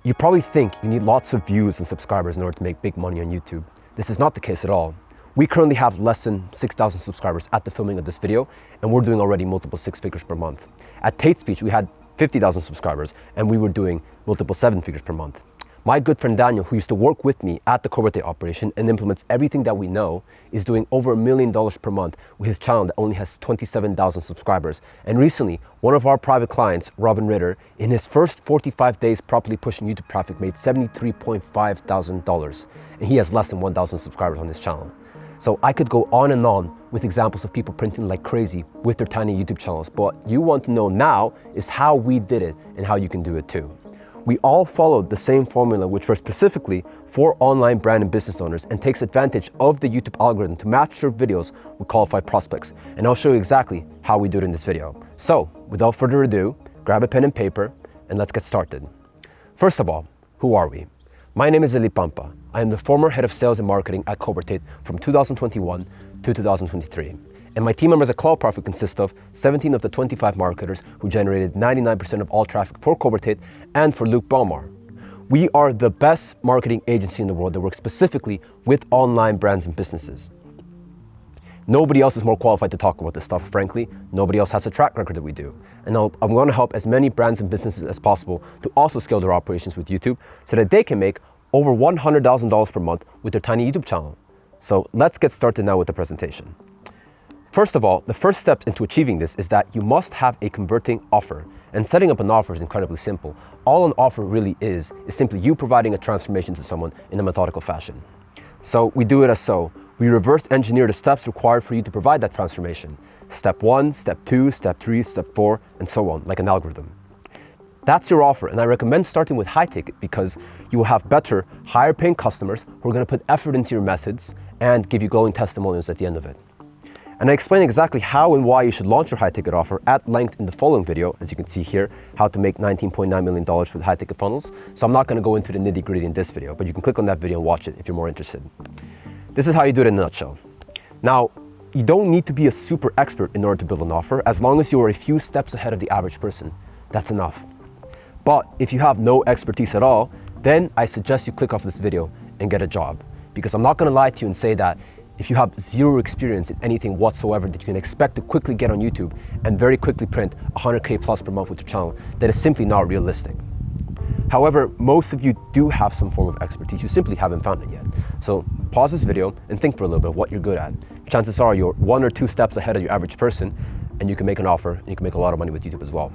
You probably think you need lots of views and subscribers in order to make big money on YouTube. This is not the case at all. We currently have less than 6,000 subscribers at the filming of this video, and we're doing already multiple six figures per month. At Tate Speech, we had 50,000 subscribers, and we were doing multiple seven figures per month. My good friend Daniel, who used to work with me at the Corbett operation and implements everything that we know, is doing over $1 million per month with his channel that only has 27,000 subscribers. And recently, one of our private clients, Robin Ritter, in his first 45 days properly pushing YouTube traffic, made $73.5 thousand, and he has less than 1,000 subscribers on his channel. So I could go on with examples of people printing like crazy with their tiny YouTube channels, but what you want to know now is how we did it and how you can do it too. We all followed the same formula, which was specifically for online brand and business owners and takes advantage of the YouTube algorithm to match your videos with qualified prospects. And I'll show you exactly how we do it in this video. So without further ado, grab a pen and paper and let's get started. First of all, who are we? My name is Eli Pampa. I am the former head of sales and marketing at Corbett from 2021 to 2023. And my team members at Clout consist of 17 of the 25 marketers who generated 99% of all traffic for Corbett and for Luke Belmar. We are the best marketing agency in the world that works specifically with online brands and businesses. Nobody else is more qualified to talk about this stuff, frankly. Nobody else has a track record that we do. And I'm going to help as many brands and businesses as possible to also scale their operations with YouTube so that they can make over $100,000 per month with their tiny YouTube channel. So let's get started now with the presentation. First of all, the first steps into achieving this is that you must have a converting offer. And setting up an offer is incredibly simple. All an offer really is simply you providing a transformation to someone in a methodical fashion. So we do it as so. We reverse engineer the steps required for you to provide that transformation. Step 1, step 2, step 3, step 4, and so on, like an algorithm. That's your offer, and I recommend starting with high ticket because you will have better, higher paying customers who are going to put effort into your methods and give you glowing testimonials at the end of it. And I explain exactly how and why you should launch your high ticket offer at length in the following video, as you can see here, how to make $19.9 million with high ticket funnels. So I'm not going to go into the nitty gritty in this video, but you can click on that video and watch it if you're more interested. This is how you do it in a nutshell. Now, you don't need to be a super expert in order to build an offer. As long as you are a few steps ahead of the average person, that's enough. But if you have no expertise at all, then I suggest you click off this video and get a job. Because I'm not going to lie to you and say that if you have zero experience in anything whatsoever that you can expect to quickly get on YouTube and very quickly print 100K plus per month with your channel, that is simply not realistic. However, most of you do have some form of expertise, you simply haven't found it yet. So pause this video and think for a little bit of what you're good at. Chances are you're 1 or 2 steps ahead of your average person and you can make an offer and you can make a lot of money with YouTube as well.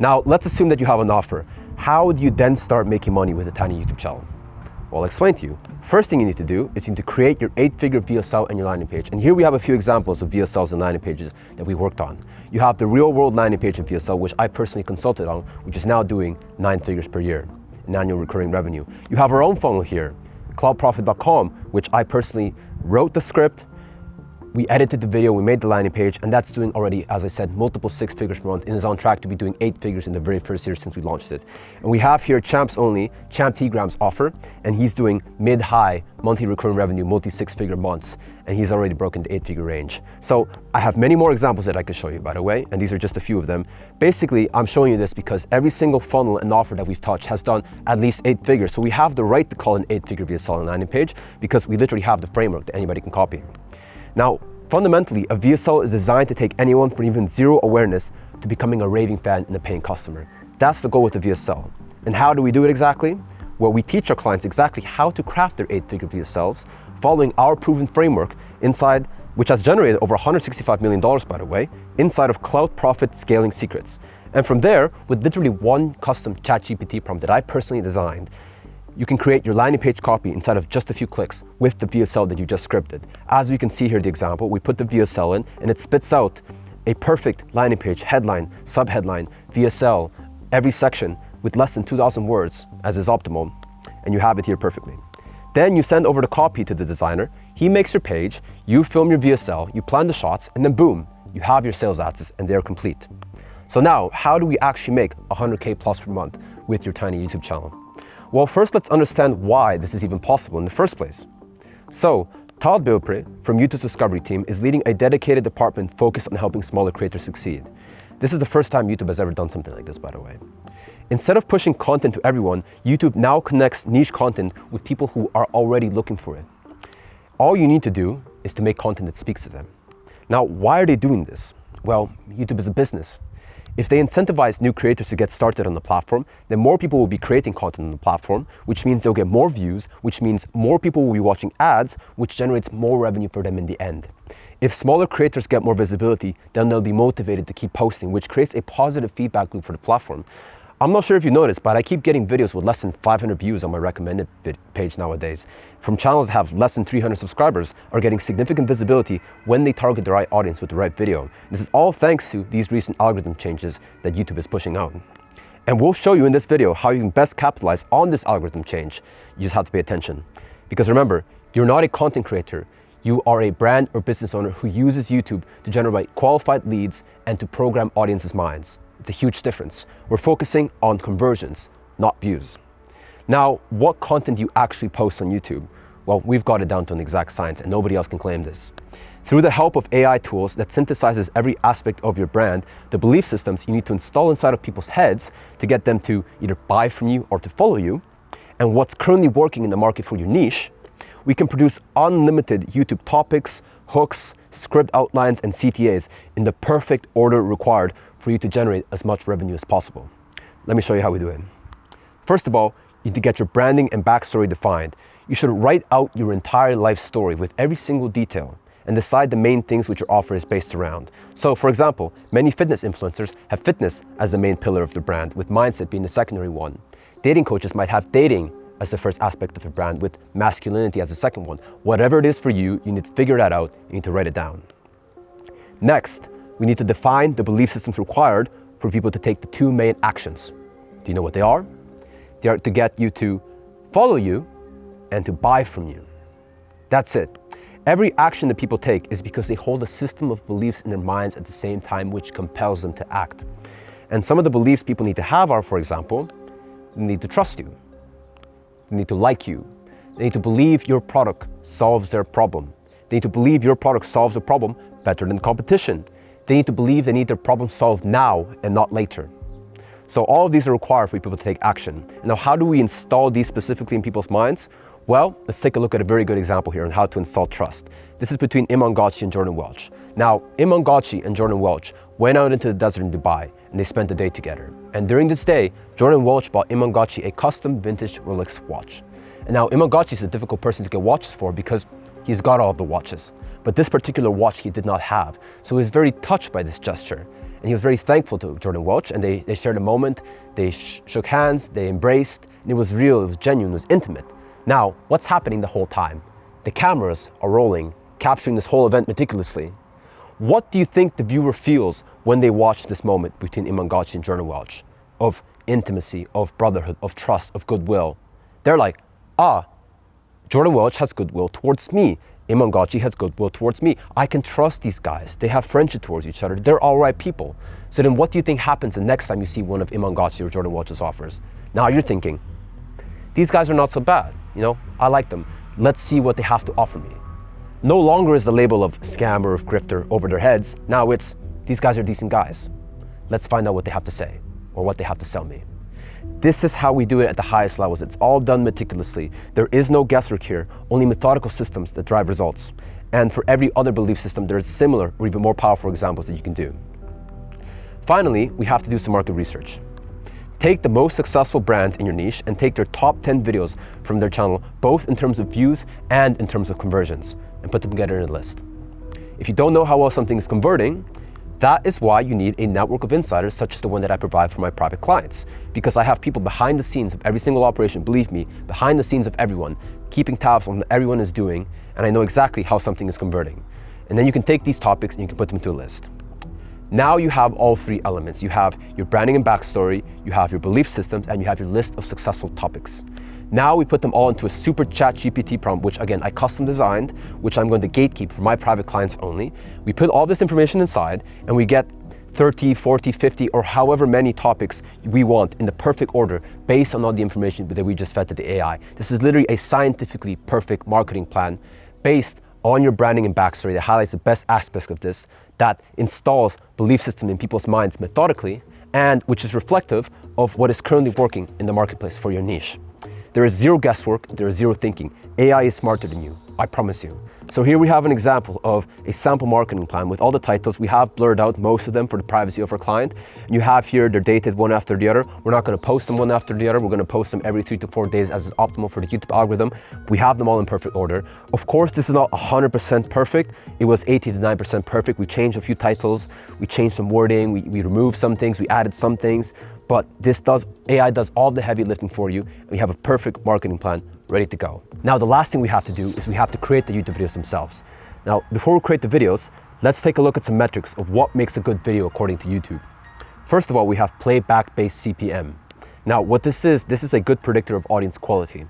Now, let's assume that you have an offer. How do you then start making money with a tiny YouTube channel? Well, I'll explain to you. First thing you need to do is you need to create your 8-figure VSL and your landing page. And here we have a few examples of VSLs and landing pages that we worked on. You have the real world landing page in VSL, which I personally consulted on, which is now doing 9 figures per year in annual recurring revenue. You have our own funnel here, cloutprofit.com, which I personally wrote the script, we edited the video, we made the landing page, and that's doing already, as I said, multiple 6 figures per month and is on track to be doing 8 figures in the very first year since we launched it. And we have here Champs Only, Champ T-Gram's offer, and he's doing mid-high monthly recurring revenue, multi-6 figure months, and he's already broken the 8-figure range. So I have many more examples that I could show you, by the way, and these are just a few of them. Basically, I'm showing you this because every single funnel and offer that we've touched has done at least 8 figures. So we have the right to call an 8-figure VSL and landing page because we literally have the framework that anybody can copy. Now, fundamentally, a VSL is designed to take anyone from even zero awareness to becoming a raving fan and a paying customer. That's the goal with the VSL. And how do we do it exactly? Well, we teach our clients exactly how to craft their 8-figure VSLs following our proven framework inside, which has generated over $165 million, by the way, inside of Clout Profit Scaling Secrets. And from there, with literally one custom ChatGPT prompt that I personally designed, you can create your landing page copy inside of just a few clicks with the VSL that you just scripted. As we can see here, the example, we put the VSL in and it spits out a perfect landing page, headline, subheadline, VSL, every section with less than 2,000 words as is optimal, and you have it here perfectly. Then you send over the copy to the designer, he makes your page, you film your VSL, you plan the shots, and then boom, you have your sales assets and they're complete. So now, how do we actually make 100K plus per month with your tiny YouTube channel? Well, first let's understand why this is even possible in the first place. So, Todd Bilpre from YouTube's Discovery team is leading a dedicated department focused on helping smaller creators succeed. This is the first time YouTube has ever done something like this, by the way. Instead of pushing content to everyone, YouTube now connects niche content with people who are already looking for it. All you need to do is to make content that speaks to them. Now, why are they doing this? Well, YouTube is a business. If they incentivize new creators to get started on the platform, then more people will be creating content on the platform, which means they'll get more views, which means more people will be watching ads, which generates more revenue for them in the end. If smaller creators get more visibility, then they'll be motivated to keep posting, which creates a positive feedback loop for the platform. I'm not sure if you noticed, but I keep getting videos with less than 500 views on my recommended page nowadays. From channels that have less than 300 subscribers are getting significant visibility when they target the right audience with the right video. This is all thanks to these recent algorithm changes that YouTube is pushing out. And we'll show you in this video how you can best capitalize on this algorithm change. You just have to pay attention. Because remember, you're not a content creator. You are a brand or business owner who uses YouTube to generate qualified leads and to program audiences' minds. It's a huge difference. We're focusing on conversions, not views. Now, what content do you actually post on YouTube? Well, we've got it down to an exact science and nobody else can claim this. Through the help of AI tools that synthesizes every aspect of your brand, the belief systems you need to install inside of people's heads to get them to either buy from you or to follow you, and what's currently working in the market for your niche, we can produce unlimited YouTube topics, hooks, script outlines, and CTAs in the perfect order required for you to generate as much revenue as possible. Let me show you how we do it. First of all, you need to get your branding and backstory defined. You should write out your entire life story with every single detail and decide the main things which your offer is based around. So for example, many fitness influencers have fitness as the main pillar of their brand, with mindset being the secondary one. Dating coaches might have dating as the first aspect of their brand, with masculinity as the second one. Whatever it is for you, you need to figure that out, you need to write it down. Next, we need to define the belief systems required for people to take the two main actions. Do you know what they are? They are to get you to follow you and to buy from you. That's it. Every action that people take is because they hold a system of beliefs in their minds at the same time, which compels them to act. And some of the beliefs people need to have are, for example, they need to trust you. They need to like you. They need to believe your product solves their problem. They need to believe your product solves a problem better than competition. They need to believe they need their problem solved now and not later. So all of these are required for people to take action. Now, how do we install these specifically in people's minds? Well, let's take a look at a very good example here on how to install trust. This is between Imran Ghazi and Jordan Welch. Now, Imran Ghazi and Jordan Welch went out into the desert in Dubai and they spent the day together. And during this day, Jordan Welch bought Imran Ghazi a custom vintage Rolex watch. And now Imran Ghazi is a difficult person to get watches for because he's got all of the watches. But this particular watch he did not have. So he was very touched by this gesture. And he was very thankful to Jordan Welch, and they shared a moment, they shook hands, they embraced, and it was real, it was genuine, it was intimate. Now, what's happening the whole time? The cameras are rolling, capturing this whole event meticulously. What do you think the viewer feels when they watch this moment between Imran Ghazi and Jordan Welch? Of intimacy, of brotherhood, of trust, of goodwill. They're like, Jordan Welch has goodwill towards me. Imran Ghazi has goodwill towards me. I can trust these guys. They have friendship towards each other. They're all right people. So then what do you think happens the next time you see one of Imran Ghazi or Jordan Welch's offers? Now you're thinking, these guys are not so bad. I like them. Let's see what they have to offer me. No longer is the label of scammer or grifter over their heads. Now it's, these guys are decent guys. Let's find out what they have to say or what they have to sell me. This is how we do it at the highest levels. It's all done meticulously. There is no guesswork here, only methodical systems that drive results. And for every other belief system, there's similar or even more powerful examples that you can do. Finally, we have to do some market research. Take the most successful brands in your niche and take their top 10 videos from their channel, both in terms of views and in terms of conversions, and put them together in a list. If you don't know how well something is converting, that is why you need a network of insiders such as the one that I provide for my private clients. Because I have people behind the scenes of every single operation, believe me, behind the scenes of everyone, keeping tabs on what everyone is doing, and I know exactly how something is converting. And then you can take these topics and you can put them into a list. Now you have all three elements. You have your branding and backstory, you have your belief systems, and you have your list of successful topics. Now we put them all into a super chat GPT prompt, which again, I custom designed, which I'm going to gatekeep for my private clients only. We put all this information inside and we get 30, 40, 50, or however many topics we want in the perfect order based on all the information that we just fed to the AI. This is literally a scientifically perfect marketing plan based on your branding and backstory that highlights the best aspects of this, that installs belief system in people's minds methodically, and which is reflective of what is currently working in the marketplace for your niche. There is zero guesswork, there is zero thinking. AI is smarter than you, I promise you. So here we have an example of a sample marketing plan with all the titles. We have blurred out most of them for the privacy of our client. You have here, they're dated one after the other. We're not gonna post them one after the other. We're gonna post them every 3 to 4 days as is optimal for the YouTube algorithm. We have them all in perfect order. Of course, this is not 100% perfect. It was 80 to 90% perfect. We changed a few titles, we changed some wording, we removed some things, we added some things, but AI does all the heavy lifting for you, and we have a perfect marketing plan ready to go. Now, the last thing we have to do is we have to create the YouTube videos themselves. Now, before we create the videos, let's take a look at some metrics of what makes a good video according to YouTube. First of all, we have playback-based CPM. Now, what this is a good predictor of audience quality.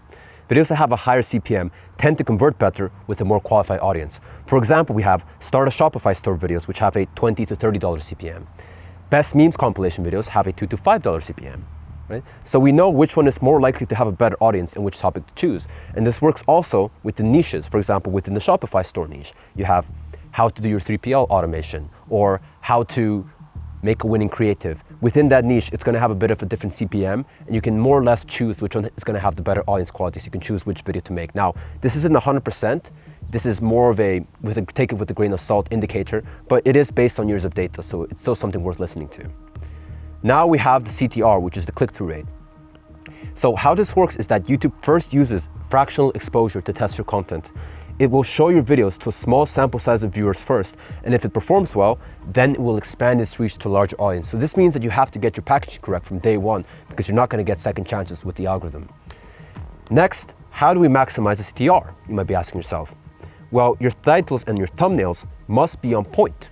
Videos that have a higher CPM tend to convert better with a more qualified audience. For example, we have Start a Shopify Store videos, which have a $20 to $30 CPM. Best Memes compilation videos have a $2 to $5 CPM. Right? So we know which one is more likely to have a better audience and which topic to choose. And this works also with the niches. For example, within the Shopify store niche, you have how to do your 3PL automation or how to make a winning creative. Within that niche, it's going to have a bit of a different CPM, and you can more or less choose which one is going to have the better audience quality, so you can choose which video to make. Now, this isn't 100%. This is more of take it with a grain of salt indicator, but it is based on years of data, so it's still something worth listening to. Now we have the CTR, which is the click-through rate. So how this works is that YouTube first uses fractional exposure to test your content. It will show your videos to a small sample size of viewers first, and if it performs well, then it will expand its reach to a larger audience. So this means that you have to get your packaging correct from day one, because you're not going to get second chances with the algorithm. Next, how do we maximize the CTR? You might be asking yourself. Well, your titles and your thumbnails must be on point.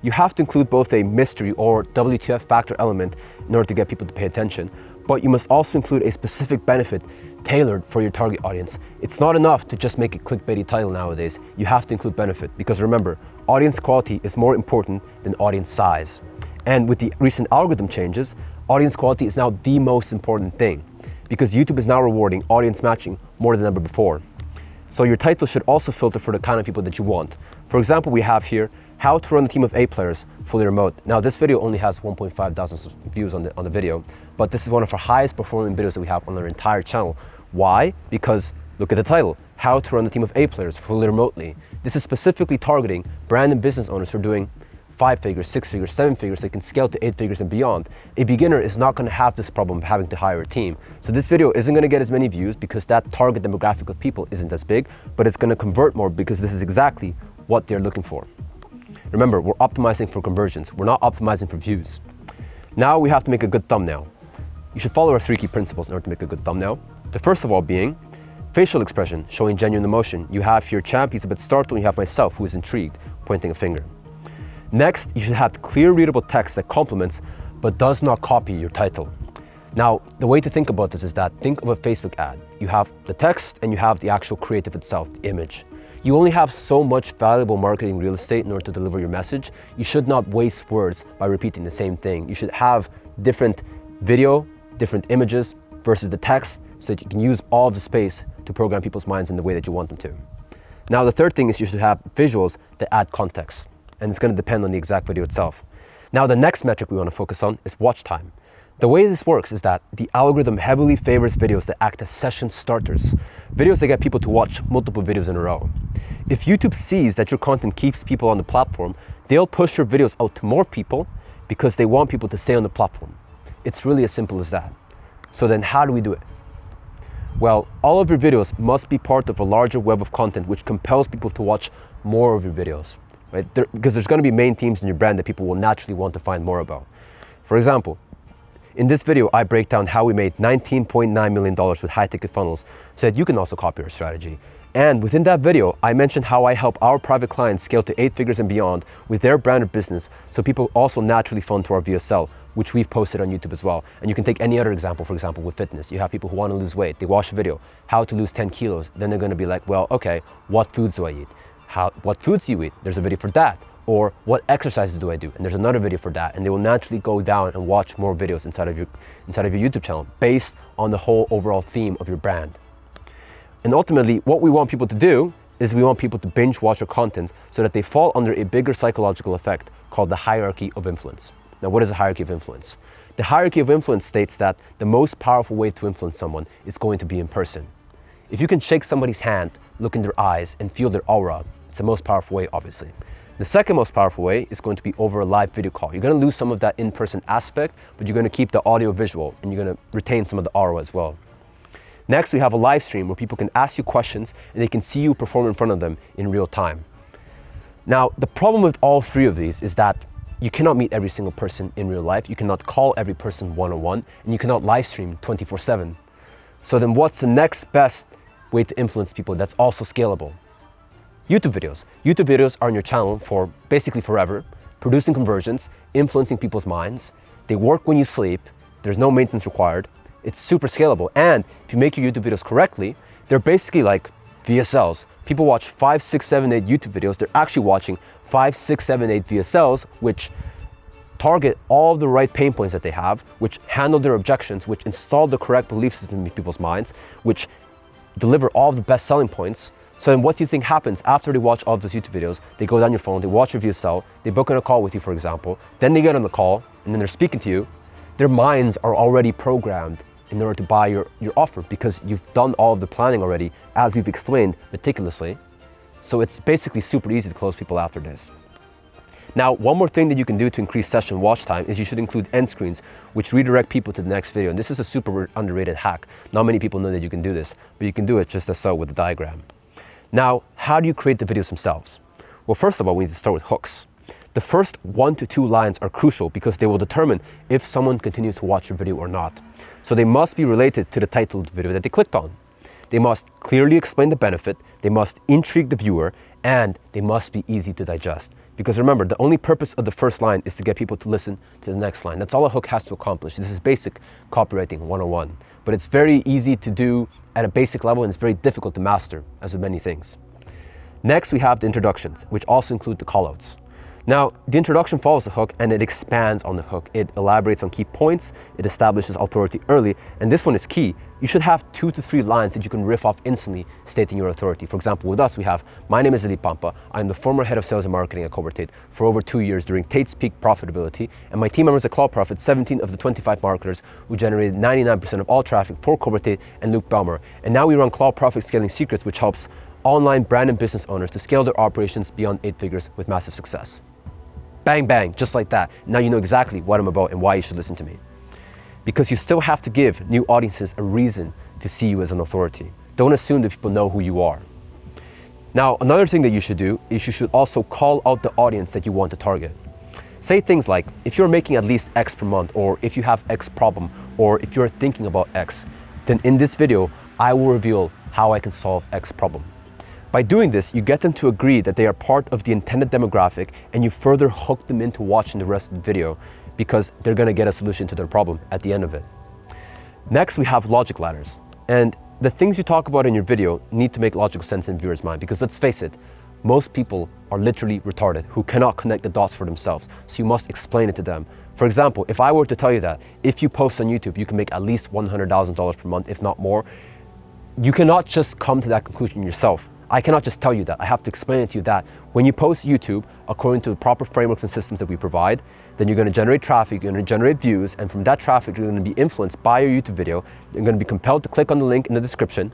You have to include both a mystery or WTF factor element in order to get people to pay attention, but you must also include a specific benefit tailored for your target audience. It's not enough to just make a clickbaity title nowadays. You have to include benefit, because remember, audience quality is more important than audience size. And with the recent algorithm changes, audience quality is now the most important thing, because YouTube is now rewarding audience matching more than ever before. So your title should also filter for the kind of people that you want. For example, we have here, how to run a team of 8 players fully remote. Now, this video only has 1.5 thousand views on the video, but this is one of our highest performing videos that we have on our entire channel. Why? Because look at the title, how to run a team of 8 players fully remotely. This is specifically targeting brand and business owners who are doing 5 figures, 6 figures, 7 figures. They can scale to 8 figures and beyond. A beginner is not going to have this problem of having to hire a team. So this video isn't going to get as many views because that target demographic of people isn't as big, but it's going to convert more because this is exactly what they're looking for. Remember, we're optimizing for conversions. We're not optimizing for views. Now we have to make a good thumbnail. You should follow our 3 key principles in order to make a good thumbnail. The first of all being facial expression, showing genuine emotion. You have your champ, he's a bit startled, and you have myself, who is intrigued, pointing a finger. Next, you should have clear, readable text that complements but does not copy your title. Now, the way to think about this is that think of a Facebook ad. You have the text and you have the actual creative itself, the image. You only have so much valuable marketing real estate in order to deliver your message. You should not waste words by repeating the same thing. You should have different video, different images versus the text, so that you can use all of the space to program people's minds in the way that you want them to. Now, the third thing is you should have visuals that add context, and it's going to depend on the exact video itself. Now, the next metric we want to focus on is watch time. The way this works is that the algorithm heavily favors videos that act as session starters, videos that get people to watch multiple videos in a row. If YouTube sees that your content keeps people on the platform, they'll push your videos out to more people because they want people to stay on the platform. It's really as simple as that. So then how do we do it? Well, all of your videos must be part of a larger web of content which compels people to watch more of your videos, right? Because there's going to be main themes in your brand that people will naturally want to find more about. For example, in this video, I break down how we made $19.9 million with high-ticket funnels so that you can also copy our strategy. And within that video, I mentioned how I help our private clients scale to 8 figures and beyond with their brand or business, so people also naturally fund to our VSL, which we've posted on YouTube as well. And you can take any other example, for example, with fitness. You have people who want to lose weight. They watch a video, how to lose 10 kilos. Then they're going to be like, well, okay, what foods do I eat? What foods do you eat? There's a video for that. Or what exercises do I do? And there's another video for that. And they will naturally go down and watch more videos inside of your YouTube channel based on the whole overall theme of your brand. And ultimately, what we want people to do is we want people to binge watch our content so that they fall under a bigger psychological effect called the hierarchy of influence. Now, what is a hierarchy of influence? The hierarchy of influence states that the most powerful way to influence someone is going to be in person. If you can shake somebody's hand, look in their eyes, and feel their aura, it's the most powerful way, obviously. The second most powerful way is going to be over a live video call. You're going to lose some of that in-person aspect, but you're going to keep the audio visual, and you're going to retain some of the aura as well. Next, we have a live stream where people can ask you questions and they can see you perform in front of them in real time. Now, the problem with all three of these is that you cannot meet every single person in real life. You cannot call every person one-on-one, and you cannot live stream 24/7. So then what's the next best way to influence people that's also scalable? YouTube videos. YouTube videos are on your channel for basically forever, producing conversions, influencing people's minds. They work when you sleep. There's no maintenance required. It's super scalable. And if you make your YouTube videos correctly, they're basically like VSLs. People watch 5, 6, 7, 8 YouTube videos. They're actually watching 5, 6, 7, 8 VSLs, which target all the right pain points that they have, which handle their objections, which install the correct belief system in people's minds, which deliver all the best selling points. So then what do you think happens after they watch all of those YouTube videos? They go down your phone, they watch your VSL, they book in a call with you, for example, then they get on the call, and then they're speaking to you. Their minds are already programmed in order to buy your offer because you've done all of the planning already, as you've explained meticulously. So it's basically super easy to close people after this. Now, one more thing that you can do to increase session watch time is you should include end screens, which redirect people to the next video. And this is a super underrated hack. Not many people know that you can do this, but you can do it just as so with the diagram. Now, how do you create the videos themselves? Well, first of all, we need to start with hooks. The first 1 to 2 lines are crucial because they will determine if someone continues to watch your video or not. So they must be related to the title of the video that they clicked on. They must clearly explain the benefit, they must intrigue the viewer, and they must be easy to digest. Because remember, the only purpose of the first line is to get people to listen to the next line. That's all a hook has to accomplish. This is basic copywriting 101. But it's very easy to do at a basic level, and it's very difficult to master, as with many things. Next, we have the introductions, which also include the callouts. Now, the introduction follows the hook and it expands on the hook. It elaborates on key points, it establishes authority early, and this one is key. You should have 2 to 3 lines that you can riff off instantly stating your authority. For example, with us, we have, "My name is Ali Pampa. I'm the former head of sales and marketing at Covertate for over 2 years during Tate's peak profitability, and my team members at Clout profit 17 of the 25 marketers who generated 99% of all traffic for Covertate and Luke Baumer. And now we run Clout Profit Scaling Secrets, which helps online brand and business owners to scale their operations beyond 8 figures with massive success." Bang, bang, just like that. Now you know exactly what I'm about and why you should listen to me. Because you still have to give new audiences a reason to see you as an authority. Don't assume that people know who you are. Now, another thing that you should do is you should also call out the audience that you want to target. Say things like, if you're making at least X per month, or if you have X problem, or if you're thinking about X, then in this video, I will reveal how I can solve X problem. By doing this, you get them to agree that they are part of the intended demographic, and you further hook them into watching the rest of the video because they're gonna get a solution to their problem at the end of it. Next, we have logic ladders. And the things you talk about in your video need to make logical sense in viewers' mind because let's face it, most people are literally retarded who cannot connect the dots for themselves. So you must explain it to them. For example, if I were to tell you that if you post on YouTube, you can make at least $100,000 per month, if not more, you cannot just come to that conclusion yourself. I cannot just tell you that. I have to explain it to you that when you post YouTube, according to the proper frameworks and systems that we provide, then you're going to generate traffic, you're going to generate views, and from that traffic, you're going to be influenced by your YouTube video. You're going to be compelled to click on the link in the description.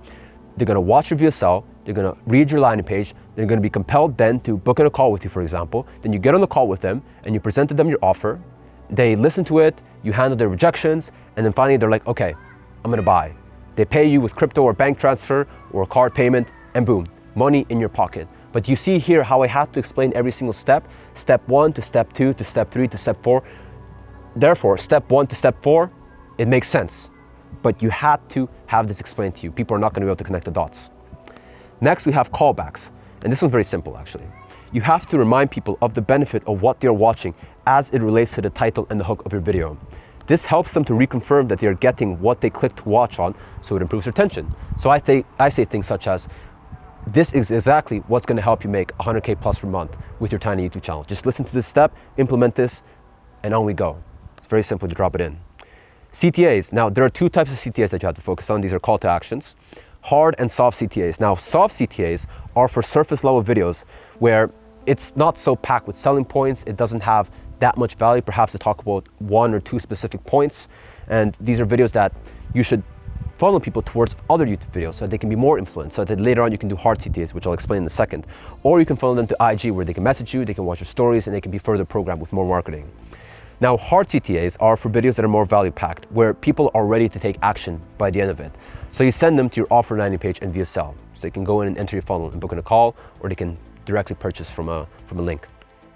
They're going to watch your VSL. They're going to read your landing page. They're going to be compelled then to book in a call with you, for example. Then you get on the call with them and you present to them your offer. They listen to it, you handle their rejections, and then finally they're like, okay, I'm going to buy. They pay you with crypto or bank transfer or a card payment, and boom, money in your pocket. But you see here how I have to explain every single step. Step 1 to step 2 to step 3 to step 4. Therefore, step 1 to step 4, it makes sense. But you have to have this explained to you. People are not going to be able to connect the dots. Next, we have callbacks. And this one's very simple, actually. You have to remind people of the benefit of what they're watching as it relates to the title and the hook of your video. This helps them to reconfirm that they're getting what they clicked to watch on, so it improves retention. So I say things such as, this is exactly what's going to help you make 100K plus per month with your tiny YouTube channel. Just listen to this step, implement this, and on we go. It's very simple to drop it in. CTAs. Now, there are 2 types of CTAs that you have to focus on. These are call to actions. Hard and soft CTAs. Now, soft CTAs are for surface level videos where it's not so packed with selling points. It doesn't have that much value, perhaps to talk about 1 or 2 specific points. And these are videos that you should funnel people towards other YouTube videos so that they can be more influenced, so that later on you can do hard CTAs, which I'll explain in a second. Or you can funnel them to IG, where they can message you, they can watch your stories, and they can be further programmed with more marketing. Now, hard CTAs are for videos that are more value-packed, where people are ready to take action by the end of it. So you send them to your offer landing page and via sell. So they can go in and enter your funnel and book in a call, or they can directly purchase from a link.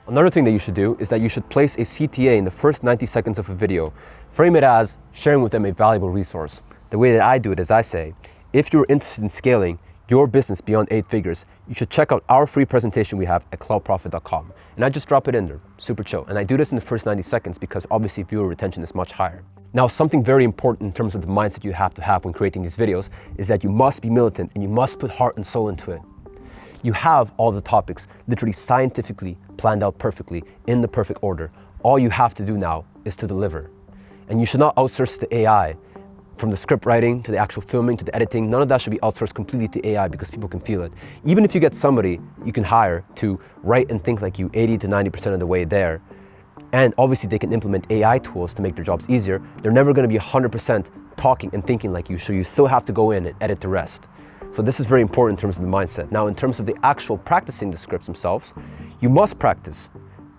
Another thing that you should do is that you should place a CTA in the first 90 seconds of a video. Frame it as sharing with them a valuable resource. The way that I do it is I say, if you're interested in scaling your business beyond 8 figures, you should check out our free presentation we have at cloutprofit.com. And I just drop it in there, super chill. And I do this in the first 90 seconds because obviously viewer retention is much higher. Now, something very important in terms of the mindset you have to have when creating these videos is that you must be militant and you must put heart and soul into it. You have all the topics literally scientifically planned out perfectly in the perfect order. All you have to do now is to deliver. And you should not outsource to AI. From the script writing to the actual filming to the editing, none of that should be outsourced completely to AI because people can feel it. Even if you get somebody you can hire to write and think like you 80 to 90% of the way there, and obviously they can implement AI tools to make their jobs easier, they're never going to be 100% talking and thinking like you, so you still have to go in and edit the rest. So this is very important in terms of the mindset. Now, in terms of the actual practicing the scripts themselves, you must practice.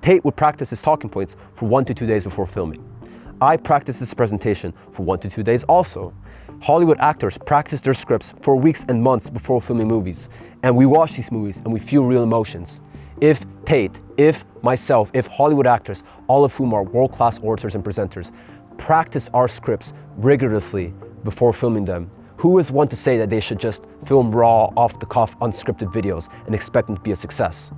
Tate would practice his talking points for 1 to 2 days before filming. I practice this presentation for 1 to 2 days also. Hollywood actors practice their scripts for weeks and months before filming movies. And we watch these movies and we feel real emotions. If Tate, if myself, if Hollywood actors, all of whom are world-class orators and presenters, practice our scripts rigorously before filming them, who is one to say that they should just film raw, off-the-cuff, unscripted videos and expect them to be a success?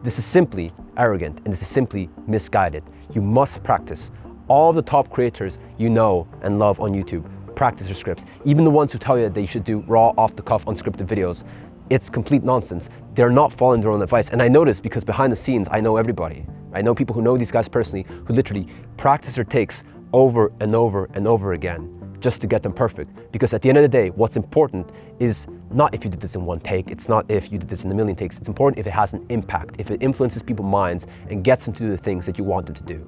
This is simply arrogant and this is simply misguided. You must practice. All the top creators you know and love on YouTube practice their scripts. Even the ones who tell you that they should do raw, off-the-cuff, unscripted videos, it's complete nonsense. They're not following their own advice. And I know this because behind the scenes, I know everybody. I know people who know these guys personally who literally practice their takes over and over and over again just to get them perfect. Because at the end of the day, what's important is not if you did this in 1 take, it's not if you did this in 1,000,000 takes. It's important if it has an impact, if it influences people's minds and gets them to do the things that you want them to do.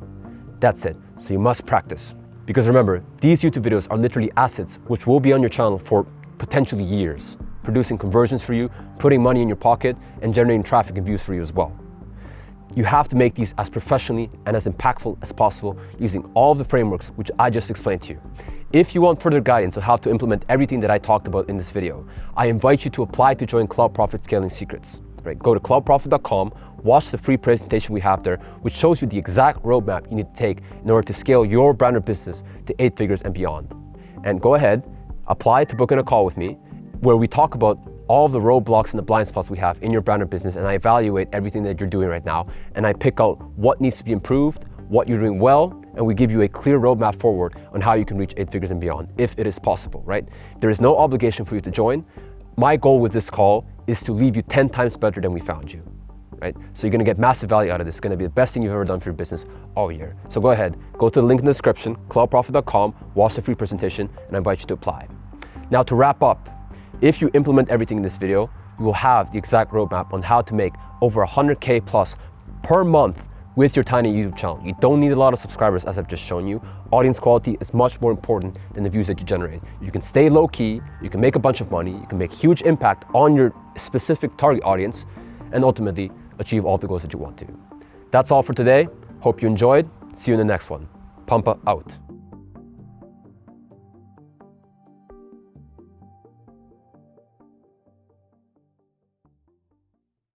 That's it. So you must practice. Because remember, these YouTube videos are literally assets which will be on your channel for potentially years, producing conversions for you, putting money in your pocket, and generating traffic and views for you as well. You have to make these as professionally and as impactful as possible using all of the frameworks which I just explained to you. If you want further guidance on how to implement everything that I talked about in this video, I invite you to apply to join Clout Profit Scaling Secrets. Right? Go to cloutprofit.com, watch the free presentation we have there, which shows you the exact roadmap you need to take in order to scale your brand or business to 8 figures and beyond. And go ahead, apply to book in a call with me, where we talk about all of the roadblocks and the blind spots we have in your brand or business, and I evaluate everything that you're doing right now, and I pick out what needs to be improved, what you're doing well, and we give you a clear roadmap forward on how you can reach 8 figures and beyond, if it is possible, right? There is no obligation for you to join. My goal with this call is to leave you 10 times better than we found you, right? So you're gonna get massive value out of this. It's gonna be the best thing you've ever done for your business all year. So go ahead, go to the link in the description, cloutprofit.com, watch the free presentation, and I invite you to apply. Now to wrap up, if you implement everything in this video, you will have the exact roadmap on how to make over 100K plus per month with your tiny YouTube channel. You don't need a lot of subscribers, as I've just shown you. Audience quality is much more important than the views that you generate. You can stay low key, you can make a bunch of money, you can make huge impact on your specific target audience, and ultimately achieve all the goals that you want to. That's all for today. Hope you enjoyed. See you in the next one. Pampa out.